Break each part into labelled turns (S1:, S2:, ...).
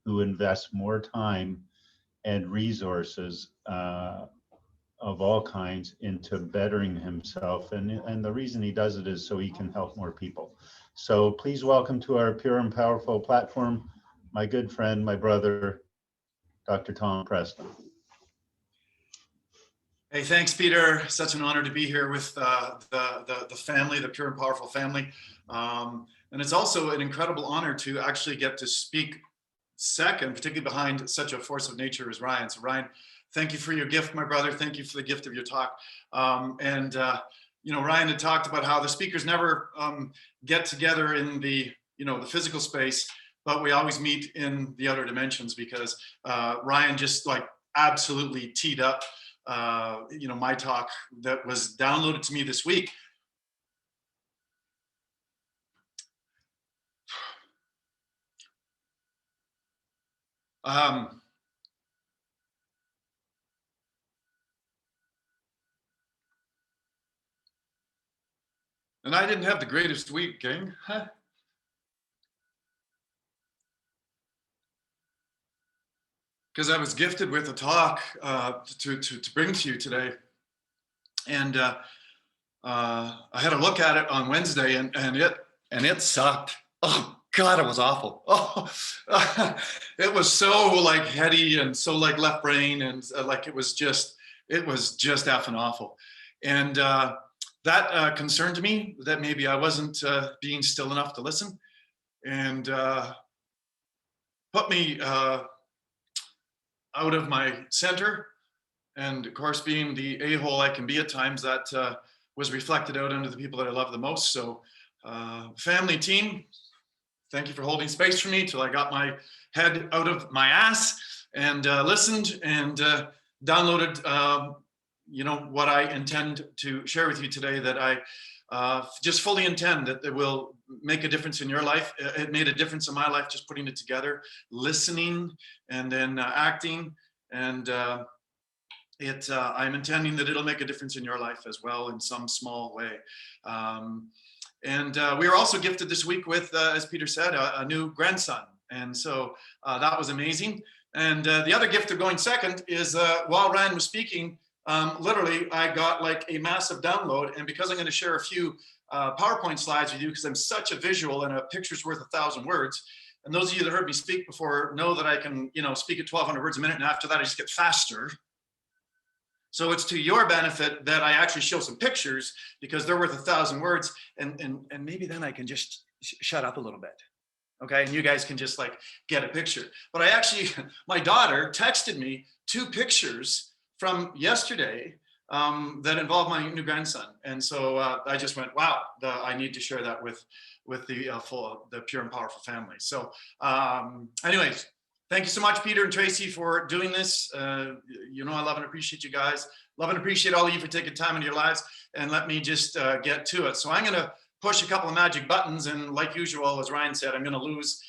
S1: who invests more time and resources of all kinds into bettering himself. And the reason he does it is so he can help more people. So please welcome to our Pure and Powerful platform, my good friend, my brother, Dr. Tom Preston.
S2: Hey, thanks, Peter. Such an honor to be here with the family, the Pure and Powerful family. And it's also an incredible honor to actually get to speak second, particularly behind such a force of nature as Ryan. So Ryan, thank you for your gift, my brother. Thank you for the gift of your talk. You know, Ryan had talked about how the speakers never get together in the physical space, but we always meet in the outer dimensions, because Ryan just like absolutely teed up my talk that was downloaded to me this week. And I didn't have the greatest week, gang. Because I was gifted with a talk to bring to you today. And I had a look at it on Wednesday, and it sucked. Oh God, it was awful. Oh, it was so like heady and so like left brain, and like it was just effing awful. And that concerned me that maybe I wasn't being still enough to listen, and put me out of my center. And of course, being the a-hole I can be at times, that was reflected out into the people that I love the most. So family, team, thank you for holding space for me till I got my head out of my ass and listened and downloaded what I intend to share with you today, that I just fully intend that it will make a difference in your life. It made a difference in my life, just putting it together, listening, and then acting. And I'm intending that it'll make a difference in your life as well in some small way. We were also gifted this week with, as Peter said, a new grandson. And so that was amazing. And the other gift of going second is while Ryan was speaking, literally I got like a massive download. And because I'm going to share a few PowerPoint slides with you, because I'm such a visual and a picture's worth 1,000 words. And those of you that heard me speak before know that I can, speak at 1,200 words a minute. And after that, I just get faster. So it's to your benefit that I actually show some pictures, because they're worth 1,000 words. And maybe then I can just shut up a little bit. Okay. And you guys can just like get a picture. But I actually, my daughter texted me 2 pictures from yesterday that involve my new grandson. And so I just went, wow, I need to share that with the Pure and Powerful family. So anyways, thank you so much, Peter and Tracy, for doing this. I love and appreciate you guys. Love and appreciate all of you for taking time into your lives. And let me just get to it. So I'm going to push a couple of magic buttons. And like usual, as Ryan said, I'm going to lose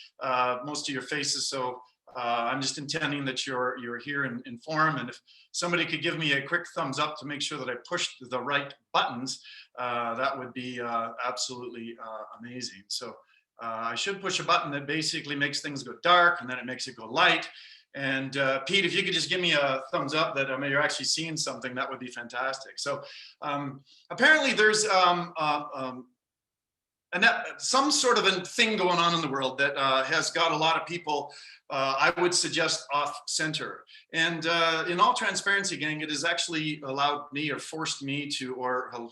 S2: most of your faces. So I'm just intending that you're here in form. And if somebody could give me a quick thumbs up to make sure that I pushed the right buttons, that would be absolutely amazing. So I should push a button that basically makes things go dark, and then it makes it go light. And Pete, if you could just give me a thumbs up that you're actually seeing something, that would be fantastic. So apparently there's some sort of a thing going on in the world that has got a lot of people, I would suggest, off center. And in all transparency, gang, it has actually allowed me, or forced me to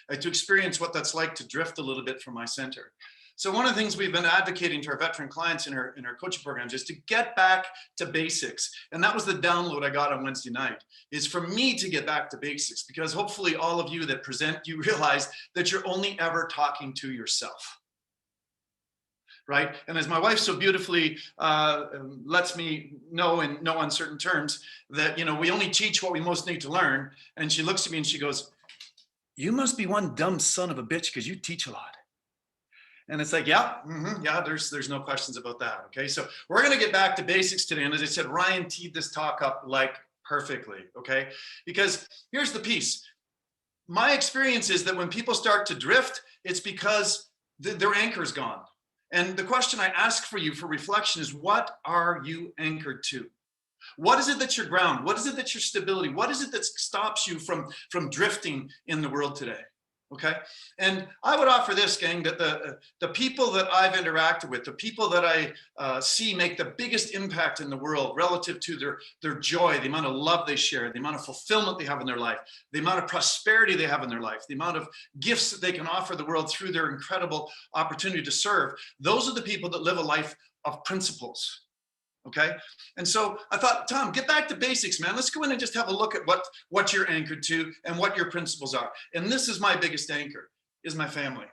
S2: experience what that's like to drift a little bit from my center. So one of the things we've been advocating to our veteran clients in our coaching programs is to get back to basics. And that was the download I got on Wednesday night, is for me to get back to basics, because hopefully all of you that present, you realize that you're only ever talking to yourself. Right? And as my wife so beautifully lets me know in no uncertain terms, that, we only teach what we most need to learn. And she looks at me and she goes, "You must be one dumb son of a bitch, because you teach a lot." And it's like, yeah, there's no questions about that. Okay, so we're going to get back to basics today. And as I said, Ryan teed this talk up like perfectly. Okay, because here's the piece. My experience is that when people start to drift, it's because their anchor's gone. And the question I ask for you for reflection is, what are you anchored to? What is it that's your ground? What is it that's your stability? What is it that stops you from drifting in the world today? Okay. And I would offer this, gang, that the people that I've interacted with, the people that I see make the biggest impact in the world relative to their joy, the amount of love they share, the amount of fulfillment they have in their life, the amount of prosperity they have in their life, the amount of gifts that they can offer the world through their incredible opportunity to serve. Those are the people that live a life of principles. Okay. And so I thought, Tom, get back to basics, man. Let's go in and just have a look at what you're anchored to and what your principles are. And this is my biggest anchor, is my family.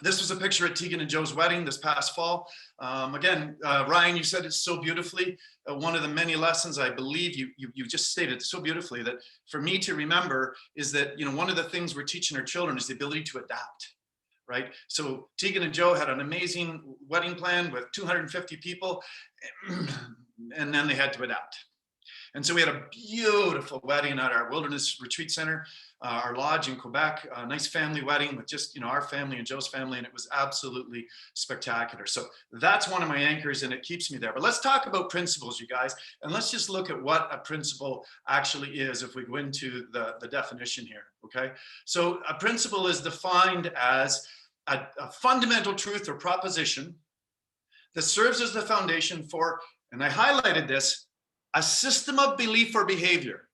S2: This was a picture at Tegan and Joe's wedding this past fall. Again, Ryan, you said it so beautifully. One of the many lessons I believe you just stated so beautifully, that for me to remember is that, you know, one of the things we're teaching our children is the ability to adapt. Right? So Tegan and Joe had an amazing wedding plan with 250 people, and then they had to adapt. And so we had a beautiful wedding at our Wilderness Retreat Center, our lodge in Quebec, a nice family wedding with just, you know, our family and Joe's family, and it was absolutely spectacular. So that's one of my anchors, and it keeps me there. But let's talk about principles, you guys, and let's just look at what a principle actually is if we go into the definition here, okay? So a principle is defined as a fundamental truth or proposition that serves as the foundation for, and I highlighted this, a system of belief or behavior.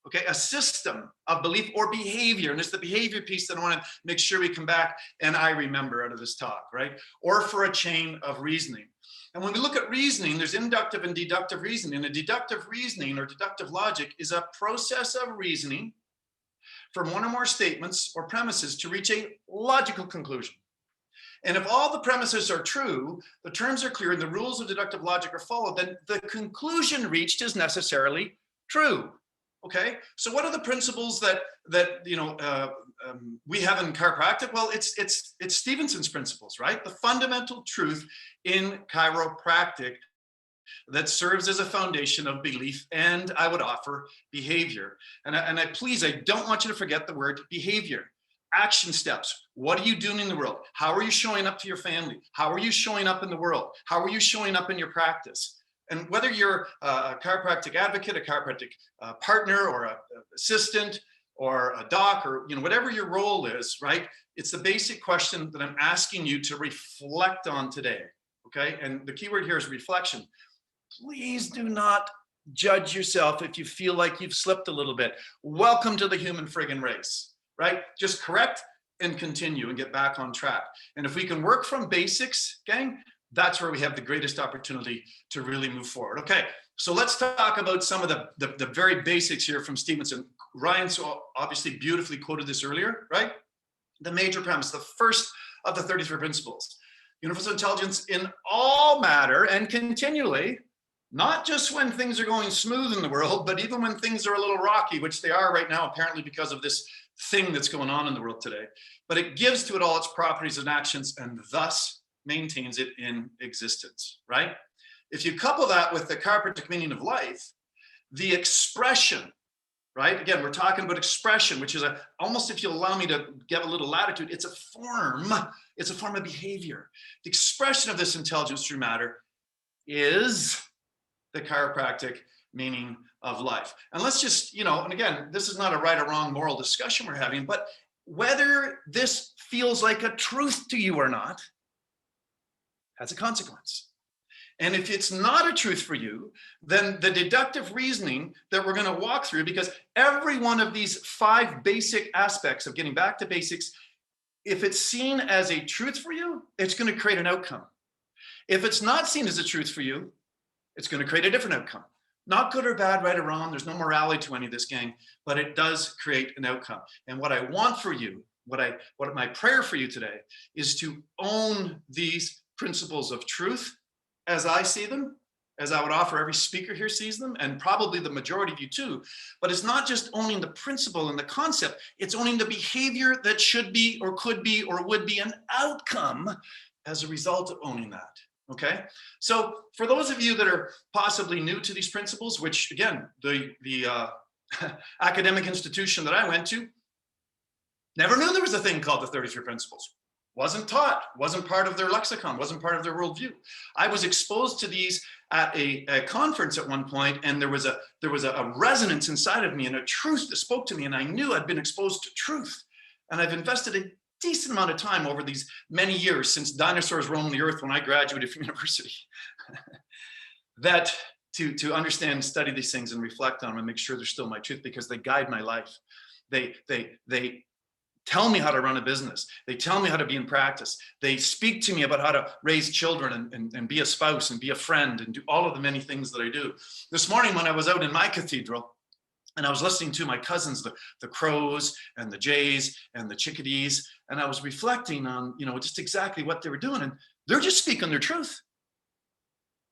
S2: Okay, a system of belief or behavior. And it's the behavior piece that I want to make sure we come back and I remember out of this talk, right? Or for a chain of reasoning. And when we look at reasoning, there's inductive and deductive reasoning. And a deductive reasoning or deductive logic is a process of reasoning from one or more statements or premises to reach a logical conclusion. And if all the premises are true, the terms are clear, and the rules of deductive logic are followed, then the conclusion reached is necessarily true. Okay, so what are the principles that we have in chiropractic? Well, it's Stevenson's principles, right? The fundamental truth in chiropractic that serves as a foundation of belief, and I would offer behavior. And I please, I don't want you to forget the word behavior. Action steps. What are you doing in the world? How are you showing up to your family? How are you showing up in the world? How are you showing up in your practice? And whether you're a chiropractic advocate, a chiropractic partner, or an assistant, or a doc, or whatever your role is, right? It's the basic question that I'm asking you to reflect on today. Okay, and the key word here is reflection. Please do not judge yourself if you feel like you've slipped a little bit. Welcome to the human friggin' race, right? Just correct and continue and get back on track. And if we can work from basics, gang, that's where we have the greatest opportunity to really move forward. Okay, so let's talk about some of the very basics here from Stevenson. Ryan so obviously beautifully quoted this earlier, right? The major premise, the first of the 33 principles. Universal intelligence in all matter and continually, not just when things are going smooth in the world, but even when things are a little rocky, which they are right now, apparently because of this thing that's going on in the world today. But it gives to it all its properties and actions, and thus maintains it in existence, right? If you couple that with the chiropractic meaning of life, the expression, right? Again, we're talking about expression, which is almost, if you allow me to give a little latitude, it's a form of behavior. The expression of this intelligence through matter is the chiropractic meaning of life. And let's just, and again, this is not a right or wrong moral discussion we're having, but whether this feels like a truth to you or not has a consequence. And if it's not a truth for you, then the deductive reasoning that we're going to walk through, because every one of these 5 basic aspects of getting back to basics, if it's seen as a truth for you, it's going to create an outcome. If it's not seen as a truth for you, it's going to create a different outcome. Not good or bad, right or wrong. There's no morality to any of this, gang, but it does create an outcome. And what I want for you, what my prayer for you today is to own these principles of truth as I see them, as I would offer every speaker here sees them, and probably the majority of you too. But it's not just owning the principle and the concept, it's owning the behavior that should be or could be or would be an outcome as a result of owning that. Okay, so for those of you that are possibly new to these principles, which again, the academic institution that I went to never knew there was a thing called the 33 principles. Wasn't taught, wasn't part of their lexicon, wasn't part of their worldview. I was exposed to these at a conference at one point, and there was a resonance inside of me and a truth that spoke to me, and I knew I'd been exposed to truth. And I've invested a decent amount of time over these many years since dinosaurs roamed the earth when I graduated from university, that to understand and study these things and reflect on them and make sure they're still my truth, because they guide my life. They tell me how to run a business. They tell me how to be in practice. They speak to me about how to raise children and be a spouse and be a friend and do all of the many things that I do. This morning when I was out in my cathedral and I was listening to my cousins, the crows and the jays and the chickadees, and I was reflecting on, just exactly what they were doing, and they're just speaking their truth.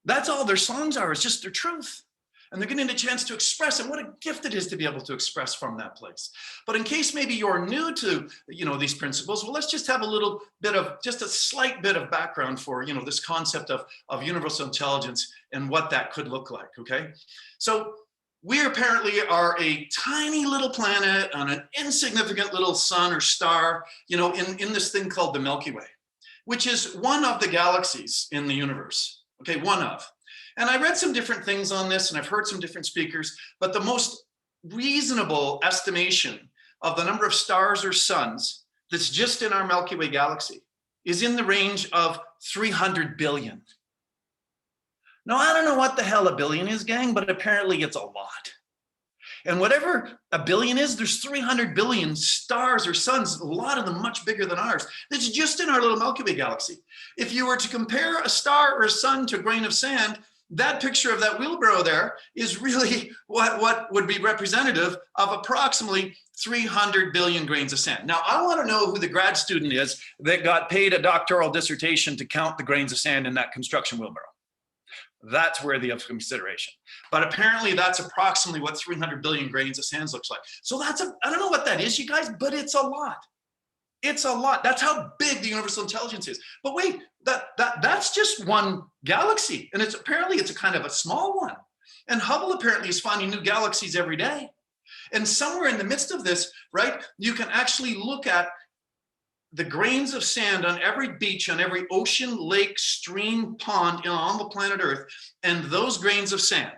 S2: That's all their songs are, is just their truth. And they're getting a chance to express, and what a gift it is to be able to express from that place. But in case maybe you're new to, these principles, well, let's just have a little bit of, just a slight bit of background for, this concept of universal intelligence and what that could look like, okay? So we apparently are a tiny little planet on an insignificant little sun or star, in this thing called the Milky Way, which is one of the galaxies in the universe, okay, one of. And I read some different things on this, and I've heard some different speakers, but the most reasonable estimation of the number of stars or suns that's just in our Milky Way galaxy is in the range of 300 billion. Now, I don't know what the hell a billion is, gang, but apparently it's a lot. And whatever a billion is, there's 300 billion stars or suns, a lot of them much bigger than ours. That's just in our little Milky Way galaxy. If you were to compare a star or a sun to a grain of sand, that picture of that wheelbarrow there is really what would be representative of approximately 300 billion grains of sand. Now, I want to know who the grad student is that got paid a doctoral dissertation to count the grains of sand in that construction wheelbarrow. That's worthy of consideration. But apparently that's approximately what 300 billion grains of sand looks like. So I don't know what that is, you guys, but it's a lot. It's a lot. That's how big the universal intelligence is. But wait, that's just one galaxy. And apparently it's a kind of a small one. And Hubble apparently is finding new galaxies every day. And somewhere in the midst of this, right, you can actually look at the grains of sand on every beach, on every ocean, lake, stream, pond on the planet Earth. And those grains of sand,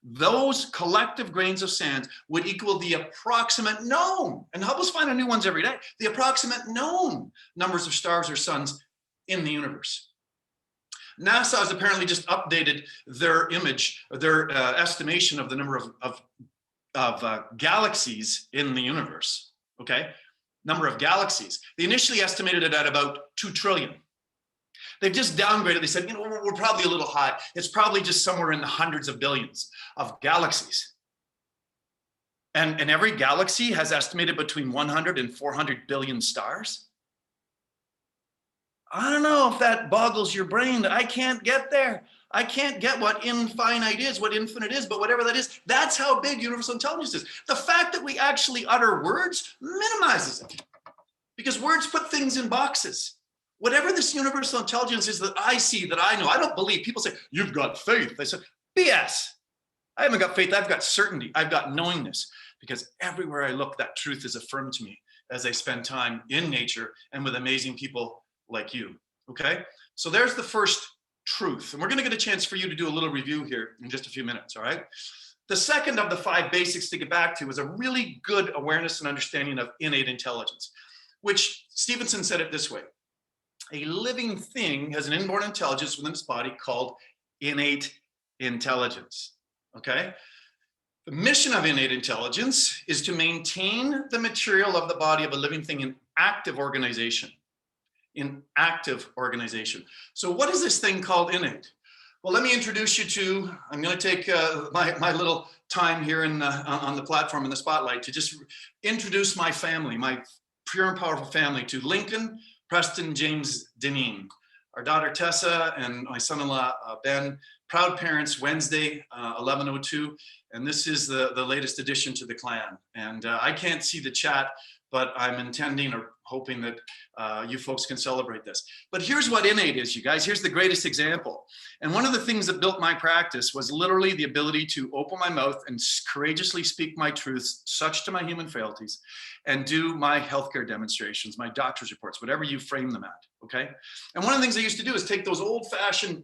S2: those collective grains of sand would equal the approximate known, and Hubble's finding new ones every day, the approximate known numbers of stars or suns in the universe. NASA has apparently just updated their image, their estimation of the number of galaxies in the universe, okay? Number of galaxies. They initially estimated it at about 2 trillion. They've just downgraded. They said, we're probably a little high. It's probably just somewhere in the hundreds of billions of galaxies. And every galaxy has estimated between 100 and 400 billion stars. I don't know if that boggles your brain. I can't get there. I can't get what infinite is, what infinite is, but whatever that is, that's how big universal intelligence is. The fact that we actually utter words minimizes it, because words put things in boxes. Whatever this universal intelligence is that I see, that I know, I don't believe. People say, you've got faith. I said, BS. I haven't got faith. I've got certainty. I've got knowingness, because everywhere I look, that truth is affirmed to me as I spend time in nature and with amazing people like you. Okay. So there's the first truth. And we're going to get a chance for you to do a little review here in just a few minutes. All right. The second of the 5 basics to get back to is a really good awareness and understanding of innate intelligence, which Stevenson said it this way. A living thing has an inborn intelligence within its body called innate intelligence, okay? The mission of innate intelligence is to maintain the material of the body of a living thing in active organization, So what is this thing called innate? Well, let me introduce you to, I'm going to take my little time here on the platform in the spotlight to just introduce my family, my pure and powerful family, to Lincoln, Preston, James, Deneen, our daughter Tessa, and my son-in-law Ben. Proud parents, Wednesday, 11:02, and this is the latest addition to the clan. And I can't see the chat, but I'm intending, or hoping that you folks can celebrate this. But here's what innate is, you guys. Here's the greatest example. And one of the things that built my practice was literally the ability to open my mouth and courageously speak my truths, such to my human frailties, and do my healthcare demonstrations, my doctor's reports, whatever you frame them at, okay? And one of the things I used to do is take those old-fashioned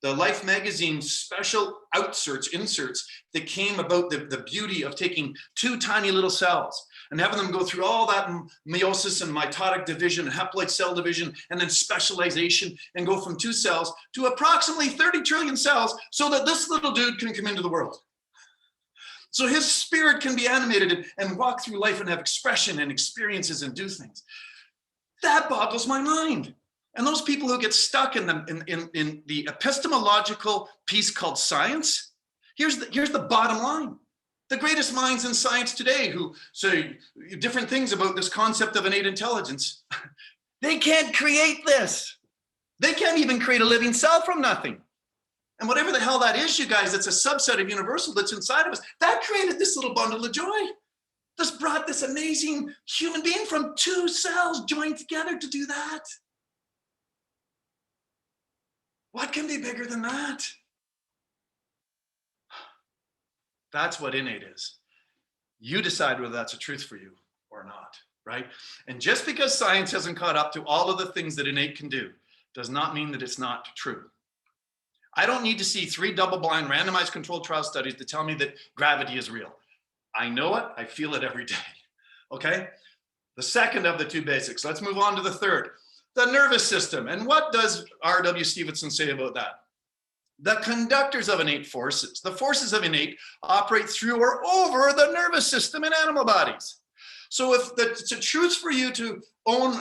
S2: the Life magazine special inserts that came about the beauty of taking two tiny little cells and having them go through all that meiosis and mitotic division and haploid cell division and then specialization and go from 2 cells to approximately 30 trillion cells so that this little dude can come into the world. So his spirit can be animated and walk through life and have expression and experiences and do things. That boggles my mind. And those people who get stuck in the epistemological piece called science, here's the bottom line. The greatest minds in science today who say different things about this concept of innate intelligence, they can't create this. They can't even create a living cell from nothing. And whatever the hell that is, you guys, it's a subset of universal that's inside of us. That created this little bundle of joy. This brought this amazing human being from 2 cells joined together to do that. What can be bigger than that? That's what innate is. You decide whether that's a truth for you or not, right? And just because science hasn't caught up to all of the things that innate can do does not mean that it's not true. I don't need to see 3 double-blind randomized controlled trial studies to tell me that gravity is real. I know it, I feel it every day, okay? The second of the 2 basics. Let's move on to the third. The nervous system. And what does R.W. Stevenson say about that? The conductors of innate forces, the forces of innate, operate through or over the nervous system in animal bodies. So if it's a truth for you to own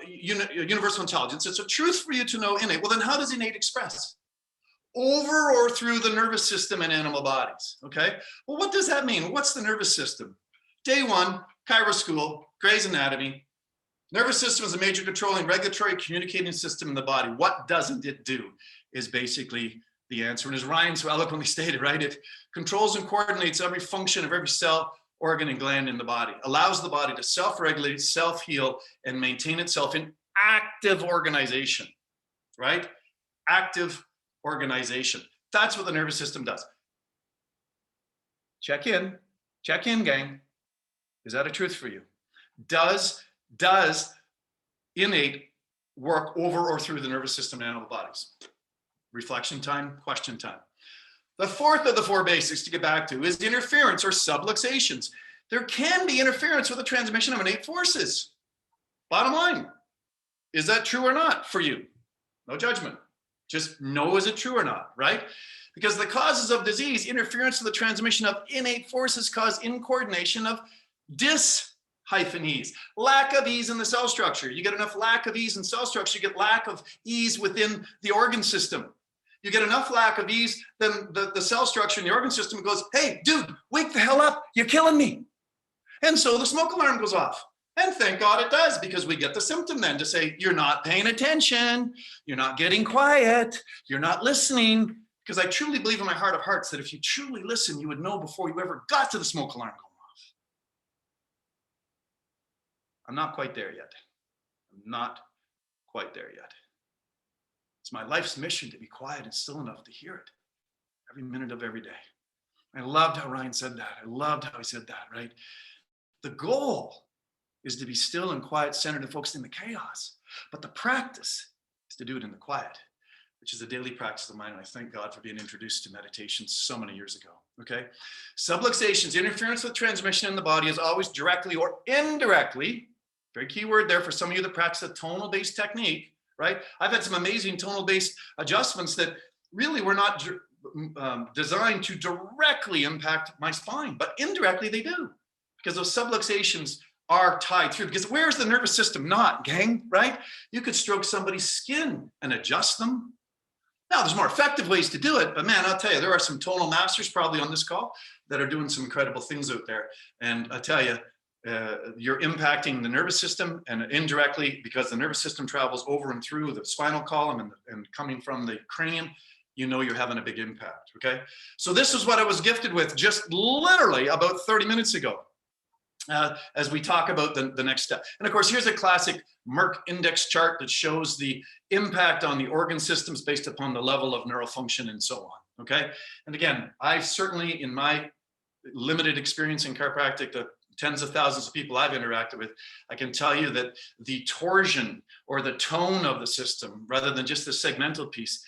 S2: universal intelligence, it's a truth for you to know innate, well then how does innate express? Over or through the nervous system in animal bodies, okay? Well, what does that mean? What's the nervous system? Day 1, Chiro School, Gray's Anatomy. Nervous system is a major controlling, regulatory, communicating system in the body. What doesn't it do is basically the answer. And as Ryan so eloquently stated, right, it controls and coordinates every function of every cell, organ, and gland in the body, allows the body to self-regulate, self-heal, and maintain itself in active organization, right? Active organization. That's what the nervous system does. Check in, gang. Is that a truth for you? Does innate work over or through the nervous system in animal bodies? Reflection time, question time. The fourth of the 4 basics to get back to is interference or subluxations. There can be interference with the transmission of innate forces. Bottom line, is that true or not for you? No judgment. Just know, is it true or not, right? Because the causes of disease, interference with the transmission of innate forces cause incoordination of ease, lack of ease in the cell structure. You get enough lack of ease in cell structure, you get lack of ease within the organ system. You get enough lack of ease, then the cell structure in the organ system goes, hey, dude, wake the hell up, you're killing me. And so the smoke alarm goes off. And thank God it does, because we get the symptom then to say, you're not paying attention, you're not getting quiet, you're not listening. Because I truly believe in my heart of hearts that if you truly listen, you would know before you ever got to the smoke alarm going off. I'm not quite there yet. I'm not quite there yet. It's my life's mission to be quiet and still enough to hear it every minute of every day. I loved how Ryan said that. I loved how he said that, right? The goal is to be still and quiet, centered and focused in the chaos. But the practice is to do it in the quiet, which is a daily practice of mine. And I thank God for being introduced to meditation so many years ago, okay? Subluxations, interference with transmission in the body is always directly or indirectly, very key word there for some of you that practice a tonal-based technique, right? I've had some amazing tonal-based adjustments that really were not designed to directly impact my spine, but indirectly they do, because those subluxations are tied through. Because where's the nervous system not, gang, right? You could stroke somebody's skin and adjust them. Now, there's more effective ways to do it, but man, I'll tell you, there are some tonal masters probably on this call that are doing some incredible things out there. And I tell you, you're impacting the nervous system, and indirectly, because the nervous system travels over and through the spinal column and coming from the cranium, you know you're having a big impact, okay? So this is what I was gifted with just literally about 30 minutes ago. as we talk about the next step. And of course, here's a classic Merck index chart that shows the impact on the organ systems based upon the level of neural function and so on, okay? And again, I've certainly, in my limited experience in chiropractic, the tens of thousands of people I've interacted with, I can tell you that the torsion or the tone of the system, rather than just the segmental piece,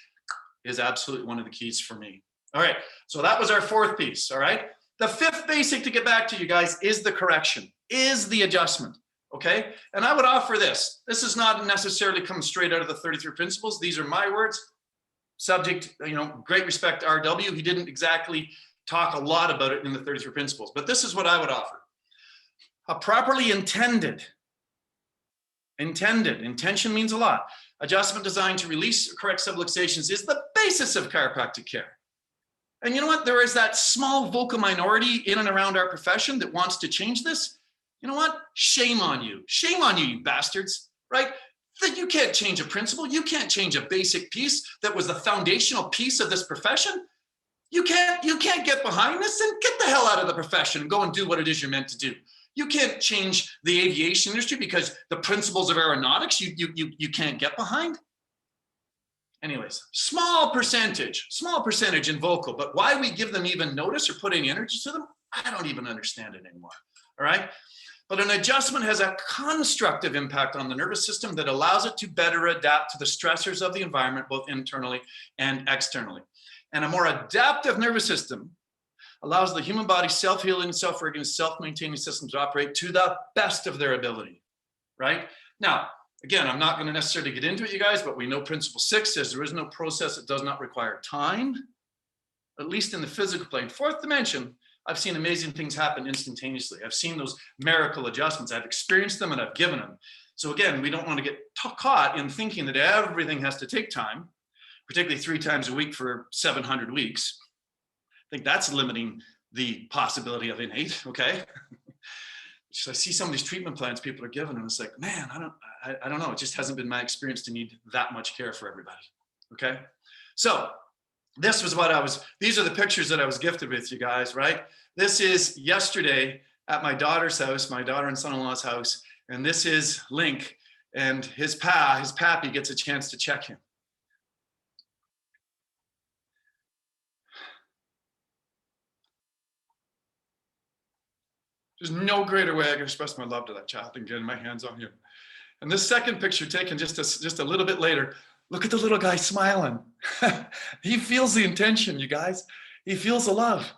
S2: is absolutely one of the keys for me. All right, so that was our fourth piece, all right? The fifth basic, to get back to you guys, is the correction, is the adjustment, okay? And I would offer this. This is not necessarily come straight out of the 33 principles. These are my words. Subject, great respect to RW. He didn't exactly talk a lot about it in the 33 principles, but this is what I would offer. A properly intention means a lot. Adjustment designed to release or correct subluxations is the basis of chiropractic care. And you know what? There is that small vocal minority in and around our profession that wants to change this. You know what? Shame on you. Shame on you, you bastards, right? That you can't change a principle. You can't change a basic piece that was the foundational piece of this profession. You can't get behind this, and get the hell out of the profession and go and do what it is you're meant to do. You can't change the aviation industry because the principles of aeronautics you can't get behind. Anyways, small percentage in vocal, but why we give them even notice or put any energy to them, I don't even understand it anymore, all right? But an adjustment has a constructive impact on the nervous system that allows it to better adapt to the stressors of the environment, both internally and externally. And a more adaptive nervous system allows the human body's self-healing, self-regulating, self-maintaining systems to operate to the best of their ability, right? Now, again, I'm not going to necessarily get into it, you guys, but we know principle 6 says there is no process that does not require time, at least in the physical plane. Fourth dimension, I've seen amazing things happen instantaneously. I've seen those miracle adjustments. I've experienced them and I've given them. So again, we don't want to get caught in thinking that everything has to take time, particularly 3 times a week for 700 weeks. I think that's limiting the possibility of innate, okay? So I see some of these treatment plans people are given, and it's like, man, I don't know. It just hasn't been my experience to need that much care for everybody, okay? So this was these are the pictures that I was gifted with, you guys, right? This is yesterday at my daughter's house, my daughter and son-in-law's house, and this is Link, and his pappy gets a chance to check him. There's no greater way I can express my love to that child than getting my hands on him. And this second picture taken just a little bit later, look at the little guy smiling. He feels the intention, you guys. He feels the love.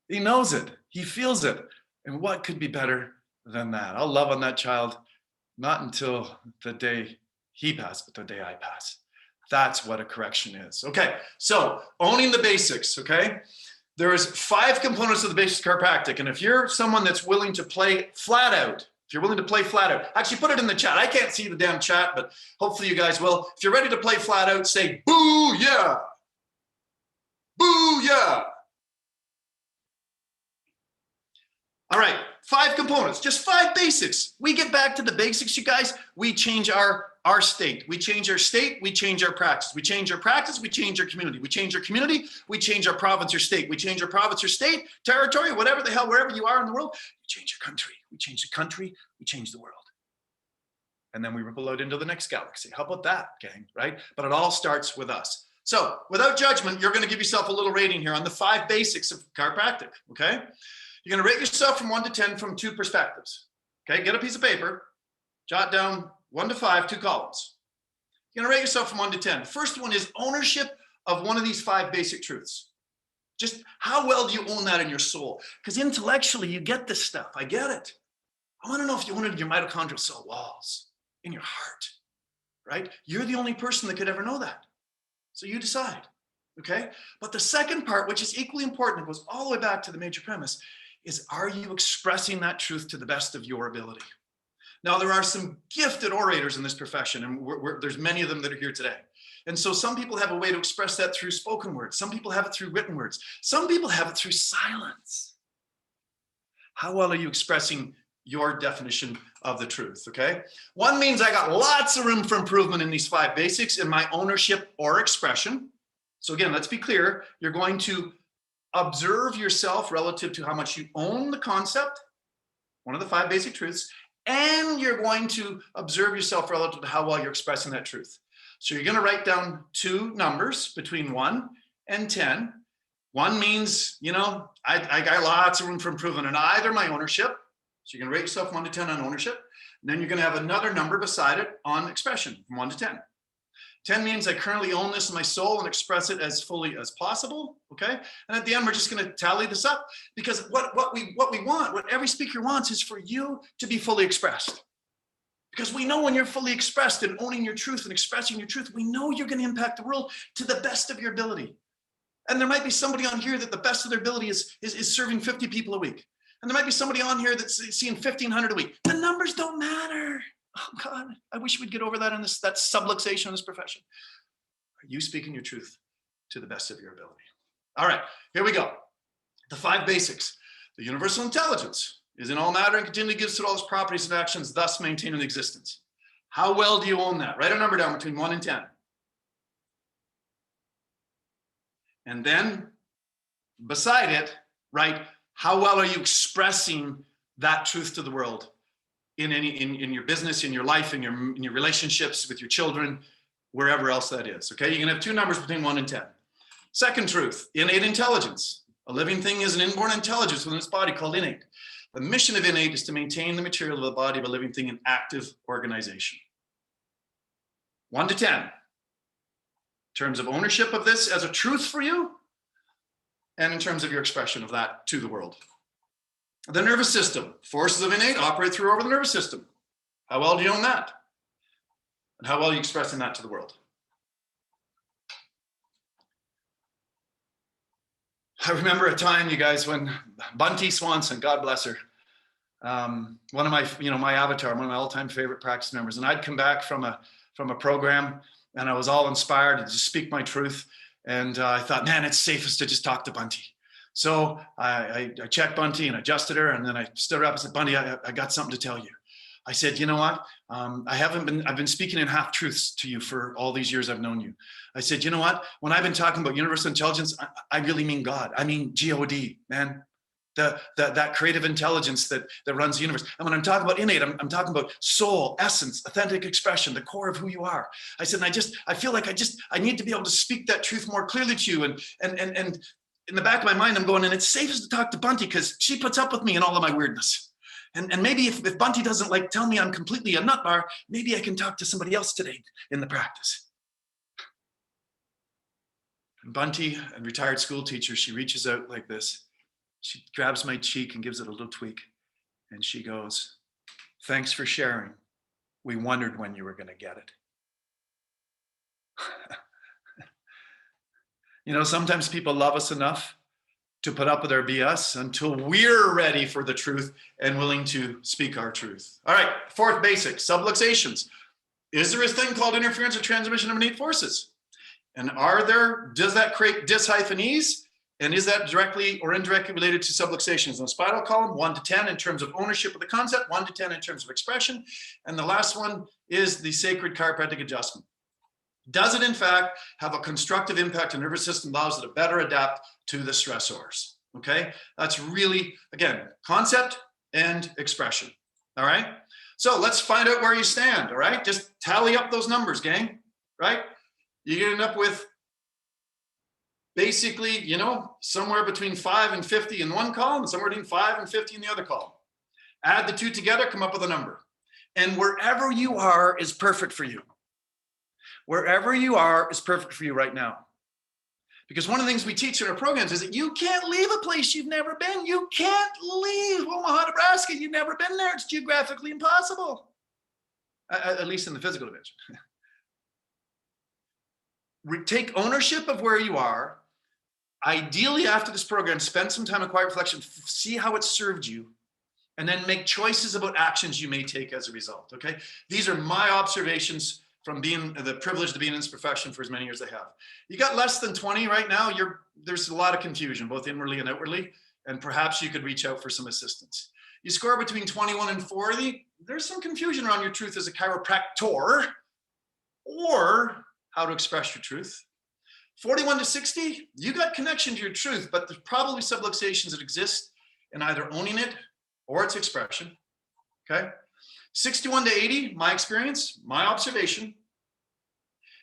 S2: He knows it. He feels it. And what could be better than that? I'll love on that child, not until the day he passes, but the day I pass. That's what a correction is. Okay, so owning the basics, okay? There's 5 components of the basic chiropractic. And if you're someone that's willing to play flat out, actually put it in the chat. I can't see the damn chat, but hopefully you guys will. If you're ready to play flat out, say, boo, yeah. Boo, yeah. All right, 5 components, just 5 basics. We get back to the basics, you guys. We change our state. We change our state, we change our practice. We change our practice, we change our community. We change our community, we change our province or state. We change our province or state, territory, whatever the hell, wherever you are in the world, you change your country. We change the country, we change the world. And then we ripple out into the next galaxy. How about that, gang, right? But it all starts with us. So without judgment, you're going to give yourself a little rating here on the 5 basics of chiropractic, okay? You're going to rate yourself from 1 to 10 from 2 perspectives, okay? Get a piece of paper, jot down 1 to 5, 2 columns. You're going to rate yourself from 1 to 10. First one is ownership of one of these 5 basic truths. Just how well do you own that in your soul? Because intellectually, you get this stuff. I get it. I want to know if you own it in your mitochondrial cell walls, in your heart, right? You're the only person that could ever know that. So you decide, okay? But the second part, which is equally important, goes all the way back to the major premise, is are you expressing that truth to the best of your ability? Now, there are some gifted orators in this profession, and there's many of them that are here today. And so some people have a way to express that through spoken words. Some people have it through written words. Some people have it through silence. How well are you expressing your definition of the truth, okay? 1 means I got lots of room for improvement in these 5 basics in my ownership or expression. So again, let's be clear. You're going to observe yourself relative to how much you own the concept one of the 5 basic truths, and you're going to observe yourself relative to how well you're expressing that truth. So you're going to write down 2 numbers between 1 and 10. 1 means, you know, I got lots of room for improvement in either my ownership. So you're going to rate yourself 1 to 10 on ownership. And then you're going to have another number beside it on expression from 1 to 10. 10 means I currently own this in my soul and express it as fully as possible, okay? And at the end, we're just gonna tally this up, because what we want, what every speaker wants, is for you to be fully expressed. Because we know when you're fully expressed and owning your truth and expressing your truth, we know you're gonna impact the world to the best of your ability. And there might be somebody on here that the best of their ability is serving 50 people a week. And there might be somebody on here that's seeing 1,500 a week. The numbers don't matter. Oh God, I wish we'd get over that in this, that subluxation in this profession. Are you speaking your truth to the best of your ability? All right, here we go. The 5 basics. The universal intelligence is in all matter and continually gives to all its properties and actions, thus maintaining existence. How well do you own that? Write a number down between 1 and 10. And then beside it, write, how well are you expressing that truth to the world? In your business, in your life, in your relationships with your children, wherever else that is, okay? You're gonna have 2 numbers between 1 and 10. Second truth, innate intelligence. A living thing is an inborn intelligence within its body called innate. The mission of innate is to maintain the material of the body of a living thing in active organization. 1 to 10. In terms of ownership of this as a truth for you, and in terms of your expression of that to the world. The nervous system, forces of innate operate through over the nervous system. How well do you own that? And how well are you expressing that to the world? I remember a time, you guys, when Bunty Swanson, God bless her, one of my, my avatar, one of my all-time favorite practice members, and I'd come back from a program, and I was all inspired to just speak my truth, and I thought, man, it's safest to just talk to Bunty. So I checked Bunty and adjusted her, and then I stood her up and said, Bunty, I got something to tell you. I said, you know what? I've been speaking in half truths to you for all these years I've known you. I said, you know what? When I've been talking about universal intelligence, I really mean God. I mean God, man. That creative intelligence that runs the universe. And when I'm talking about innate, I'm talking about soul, essence, authentic expression, the core of who you are. I said, and I feel like I need to be able to speak that truth more clearly to you. And in the back of my mind, I'm going, and it's safest to talk to Bunty because she puts up with me and all of my weirdness. And maybe if Bunty doesn't tell me I'm completely a nut bar, maybe I can talk to somebody else today in the practice. And Bunty, a retired school teacher, she reaches out like this. She grabs my cheek and gives it a little tweak. And she goes, thanks for sharing. We wondered when you were going to get it. Sometimes people love us enough to put up with our BS until we're ready for the truth and willing to speak our truth. All right, 4th basic, subluxations. Is there a thing called interference or transmission of innate forces? And does that create dis-ease? And is that directly or indirectly related to subluxations? In the spiral column, 1 to 10 in terms of ownership of the concept, 1 to 10 in terms of expression. And the last one is the sacred chiropractic adjustment. Does it, in fact, have a constructive impact on the nervous system, allows it to better adapt to the stressors? Okay, that's really, again, concept and expression. All right, so let's find out where you stand. All right, just tally up those numbers, gang. Right, you end up with basically, somewhere between 5 and 50 in one column, and somewhere between 5 and 50 in the other column. Add the 2 together, come up with a number. And wherever you are is perfect for you. Wherever you are is perfect for you right now. Because one of the things we teach in our programs is that you can't leave a place you've never been. You can't leave Omaha, Nebraska. You've never been there. It's geographically impossible, at least in the physical dimension. Take ownership of where you are. Ideally, after this program, spend some time in quiet reflection, see how it served you, and then make choices about actions you may take as a result, okay? These are my observations from being the privilege to be in this profession for as many years as I have. You got less than 20 right now, there's a lot of confusion, both inwardly and outwardly, and perhaps you could reach out for some assistance. You score between 21 and 40, there's some confusion around your truth as a chiropractor, or how to express your truth. 41 to 60, you got connection to your truth, but there's probably subluxations that exist in either owning it or its expression. Okay. 61 to 80, my experience, my observation.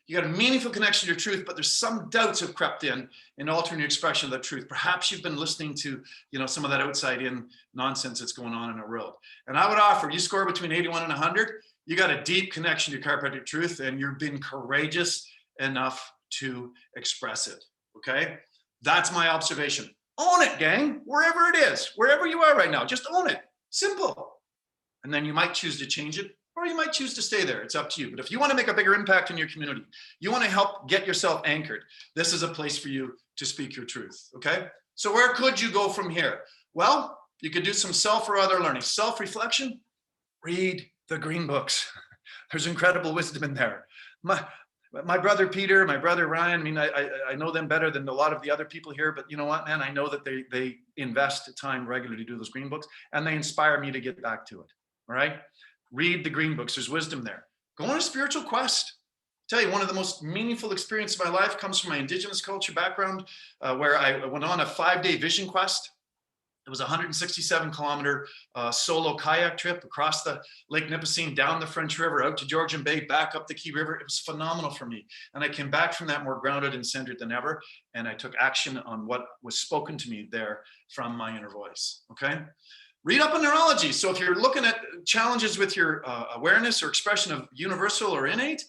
S2: You got a meaningful connection to your truth, but there's some doubts have crept in altering your expression of the truth. Perhaps you've been listening to, some of that outside in nonsense that's going on in our world. And I would offer, you score between 81 and 100, you got a deep connection to chiropractic truth, and you've been courageous enough to express it. Okay. That's my observation. Own it, gang, wherever it is, wherever you are right now, just own it. Simple. And then you might choose to change it, or you might choose to stay there. It's up to you. But if you want to make a bigger impact in your community, you want to help get yourself anchored, this is a place for you to speak your truth. Okay. So where could you go from here? Well, you could do some self or other learning. Self-reflection, read the green books. There's incredible wisdom in there. My brother Peter, my brother Ryan, I mean, I know them better than a lot of the other people here, but you know what, man? I know that they invest time regularly to do those green books, and they inspire me to get back to it. All right. Read the green books. There's wisdom there. Go on a spiritual quest. Tell you, one of the most meaningful experiences of my life comes from my indigenous culture background, where I went on a 5-day vision quest. It was a 167-kilometer solo kayak trip across the Lake Nipissing, down the French River, out to Georgian Bay, back up the Key River. It was phenomenal for me. And I came back from that more grounded and centered than ever. And I took action on what was spoken to me there from my inner voice. Okay. Read up on neurology. So if you're looking at challenges with your awareness or expression of universal or innate,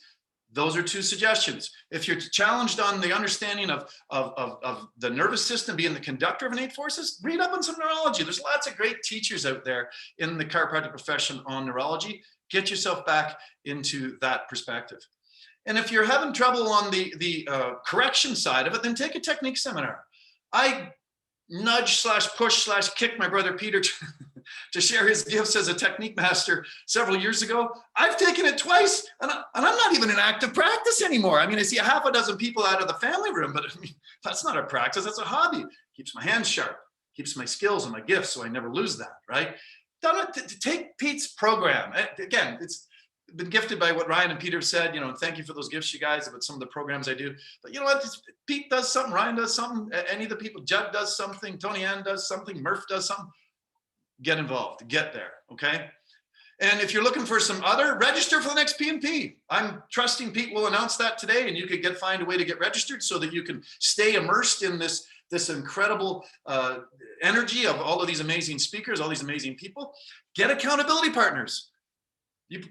S2: those are 2 suggestions. If you're challenged on the understanding of the nervous system being the conductor of innate forces, read up on some neurology. There's lots of great teachers out there in the chiropractic profession on neurology. Get yourself back into that perspective. And if you're having trouble on the correction side of it, then take a technique seminar. I nudge / push / kick my brother Peter to share his gifts as a technique master several years ago. I've taken it twice, and I'm not even in active practice anymore. I mean, I see a half a dozen people out of the family room, but I mean, that's not a practice, that's a hobby. Keeps my hands sharp, keeps my skills and my gifts so I never lose that, right? Done it to take Pete's program. Again, it's been gifted by what Ryan and Peter said, and thank you for those gifts, you guys, about some of the programs I do. But you know what? Pete does something, Ryan does something, any of the people, Judd does something, Tony Ann does something, Murph does something. Get involved, get there, okay? And if you're looking for some other, register for the next P&P. I'm trusting Pete will announce that today, and you could find a way to get registered so that you can stay immersed in this incredible energy of all of these amazing speakers, all these amazing people. Get accountability partners.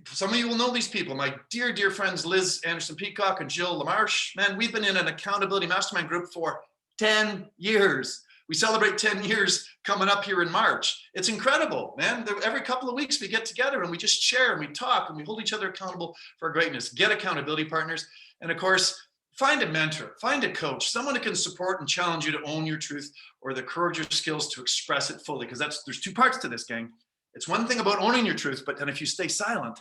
S2: Some of you will know these people. My dear, dear friends, Liz Anderson-Peacock and Jill LaMarche. Man, we've been in an accountability mastermind group for 10 years. We celebrate 10 years coming up here in March. It's incredible, man. Every couple of weeks we get together and we just share and we talk and we hold each other accountable for greatness. Get accountability partners. And of course, find a mentor, find a coach, someone who can support and challenge you to own your truth or the courage or skills to express it fully. Because there's 2 parts to this, gang. It's one thing about owning your truth, but then if you stay silent,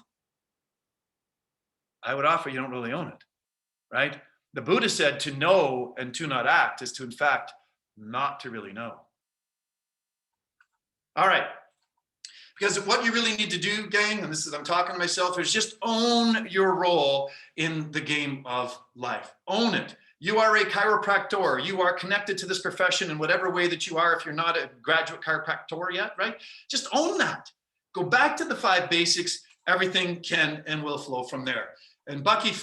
S2: I would offer you don't really own it, right? The Buddha said to know and to not act is to, in fact, not to really know. All right. Because what you really need to do, gang, and this is, I'm talking to myself, is just own your role in the game of life. Own it. You are a chiropractor. You are connected to this profession in whatever way that you are, if you're not a graduate chiropractor yet, right? Just own that. Go back to the 5 basics. Everything can and will flow from there. And Bucky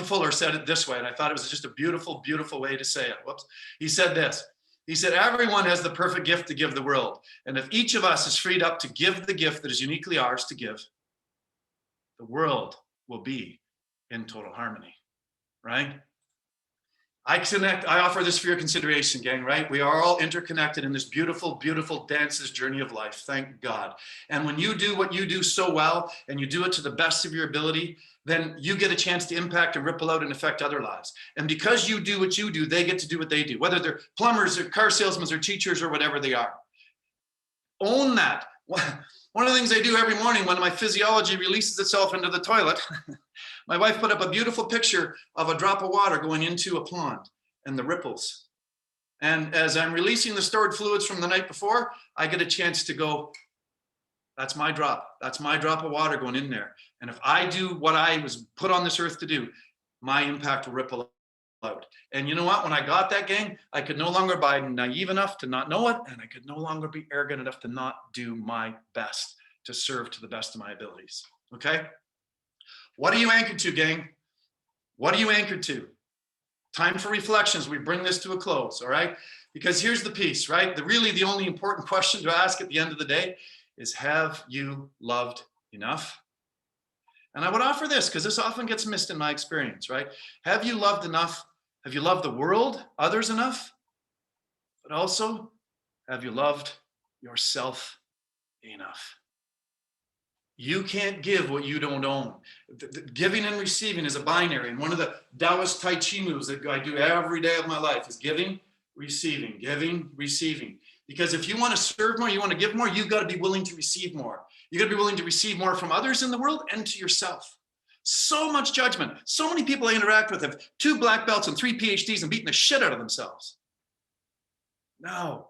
S2: Fuller said it this way, and I thought it was just a beautiful, beautiful way to say it. Whoops. He said this. He said, everyone has the perfect gift to give the world. And if each of us is freed up to give the gift that is uniquely ours to give, the world will be in total harmony. Right? I offer this for your consideration, gang, right? We are all interconnected in this beautiful, beautiful dance, this journey of life. Thank God. And when you do what you do so well, and you do it to the best of your ability, then you get a chance to impact and ripple out and affect other lives. And because you do what you do, they get to do what they do, whether they're plumbers or car salesmen or teachers or whatever they are. Own that. One of the things I do every morning when my physiology releases itself into the toilet, my wife put up a beautiful picture of a drop of water going into a pond and the ripples. And as I'm releasing the stored fluids from the night before, I get a chance to go, that's my drop. That's my drop of water going in there. And if I do what I was put on this earth to do, my impact will ripple out. And you know what? When I got that, gang, I could no longer be naive enough to not know it, and I could no longer be arrogant enough to not do my best to serve to the best of my abilities. Okay? What are you anchored to, gang? What are you anchored to? Time for reflections. We bring this to a close, all right? Because here's the piece, right? Really the only important question to ask at the end of the day is, have you loved enough? And I would offer this, because this often gets missed in my experience, right? Have you loved enough? Have you loved the world, others enough? But also, have you loved yourself enough? You can't give what you don't own. Giving and receiving is a binary. And one of the Taoist Tai Chi moves that I do every day of my life is giving, receiving, giving, receiving. Because if you want to serve more, you want to give more, you've got to be willing to receive more. You got to be willing to receive more from others in the world and to yourself. So much judgment. So many people I interact with have 2 black belts and 3 PhDs and beating the shit out of themselves. No.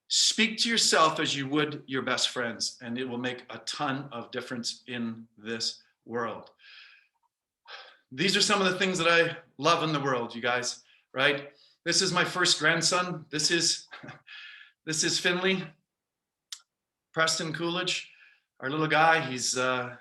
S2: Speak to yourself as you would your best friends, and it will make a ton of difference in this world. These are some of the things that I love in the world, you guys, right? This is my first grandson. This is Finley. Preston Coolidge, our little guy, he's, I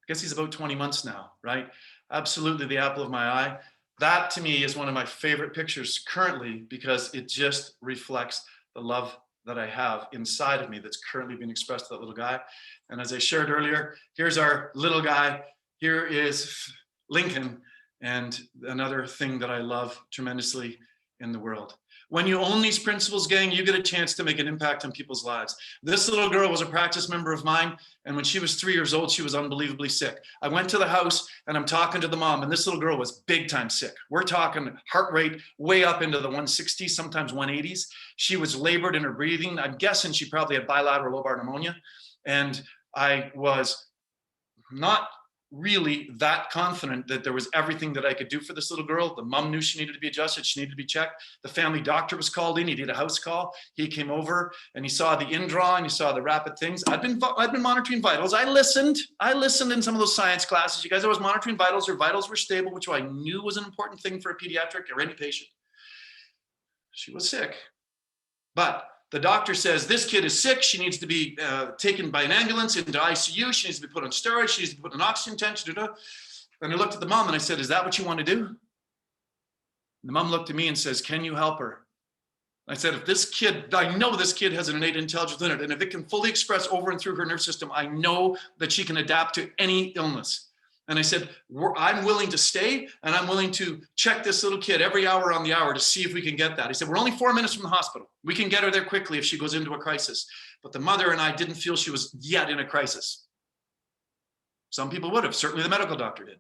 S2: guess he's about 20 months now, right? Absolutely the apple of my eye. That to me is one of my favorite pictures currently, because it just reflects the love that I have inside of me that's currently being expressed to that little guy. And as I shared earlier, here's our little guy. Here is Lincoln, and another thing that I love tremendously in the world. When you own these principles, gang, you get a chance to make an impact on people's lives. This little girl was a practice member of mine, and when she was 3 years old, she was unbelievably sick. I went to the house, and I'm talking to the mom, and this little girl was big time sick. We're talking heart rate way up into the 160s, sometimes 180s. She was labored in her breathing. I'm guessing she probably had bilateral lobar pneumonia, and I was not really that confident that there was everything that I could do for this little girl. The mom knew she needed to be adjusted. She needed to be checked. The family doctor was called in. He did a house call. He came over and he saw the in-draw and he saw the rapid things. I've been monitoring vitals. I listened in some of those science classes. You guys, I was monitoring vitals. Her vitals were stable, which I knew was an important thing for a pediatric or any patient. She was sick, but the doctor says, this kid is sick. She needs to be taken by an ambulance into ICU. She needs to be put on steroids. She needs to be put on oxygen tank. And I looked at the mom and I said, is that what you want to do? And the mom looked at me and says, can you help her? I said, if this kid, I know this kid has an innate intelligence in it, and if it can fully express over and through her nerve system, I know that she can adapt to any illness. And I said, I'm willing to stay, and I'm willing to check this little kid every hour on the hour to see if we can get that. He said, we're only 4 minutes from the hospital. We can get her there quickly if she goes into a crisis. But the mother and I didn't feel she was yet in a crisis. Some people would have, certainly the medical doctor did.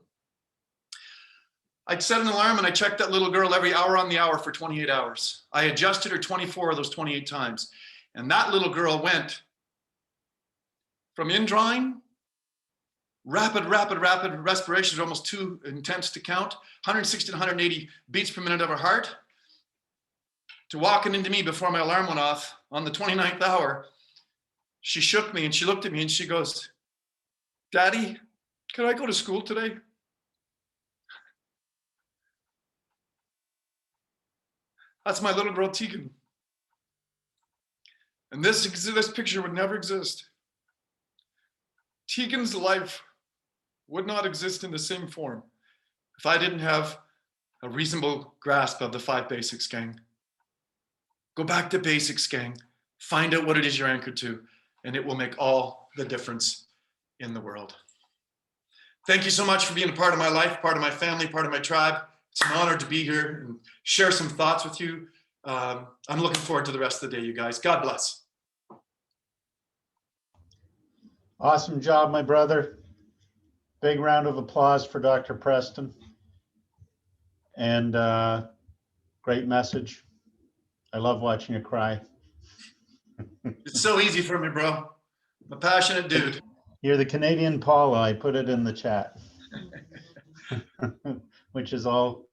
S2: I'd set an alarm and I checked that little girl every hour on the hour for 28 hours. I adjusted her 24 of those 28 times. And that little girl went from indrawing, rapid respirations, almost too intense to count, 160 to 180 beats per minute of her heart, to walking into me before my alarm went off on the 29th hour. She shook me and she looked at me and she goes, Daddy, can I go to school today? That's my little girl, Tegan. And this picture would never exist. Tegan's life would not exist in the same form if I didn't have a reasonable grasp of the 5 basics, gang. Go back to basics, gang. Find out what it is you're anchored to, and it will make all the difference in the world. Thank you so much for being a part of my life, part of my family, part of my tribe. It's an honor to be here and share some thoughts with you. I'm looking forward to the rest of the day, you guys. God bless.
S1: Awesome job, my brother. Big round of applause for Dr. Preston. And great message. I love watching you cry.
S2: It's so easy for me, bro. I'm a passionate dude.
S1: You're the Canadian Paula. I put it in the chat, which is all